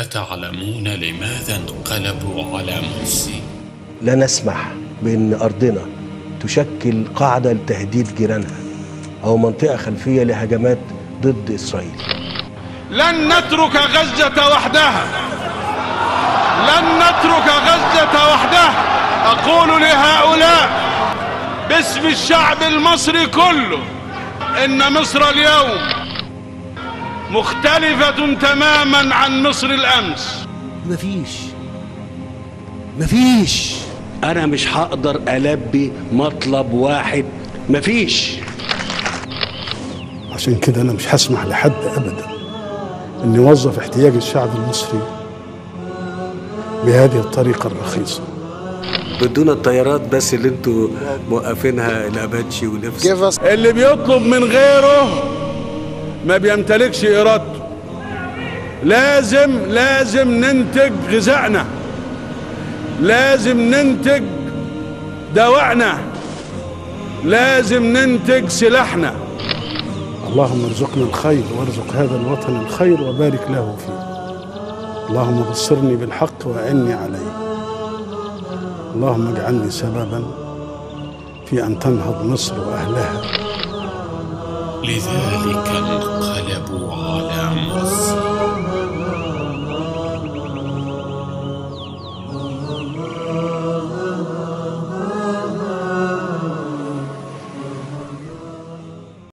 أتعلمون لماذا انقلبوا على مرسي؟ لا نسمح بأن أرضنا تشكل قاعدة لتهديد جيرانها أو منطقة خلفية لهجمات ضد إسرائيل. لن نترك غزة وحدها، لن نترك غزة وحدها. أقول لهؤلاء باسم الشعب المصري كله إن مصر اليوم مختلفة تماما عن مصر الأمس. مفيش أنا مش هقدر ألبي مطلب واحد، مفيش. عشان كده أنا مش هسمح لحد أبدا إن يوظف احتياج الشعب المصري بهذه الطريقة الرخيصة. بدون الطيارات بس اللي انتوا موقفينها، الاباتشي والإفس. اللي بيطلب من غيره ما بيمتلكش إرادته. لازم ننتج غذائنا، لازم ننتج دواءنا، لازم ننتج سلاحنا. اللهم ارزقنا الخير وارزق هذا الوطن الخير وبارك له فيه. اللهم بصرني بالحق وأعني عليه. اللهم اجعلني سببا في أن تنهض مصر وأهلها. لذلك انقلبوا على مرسي.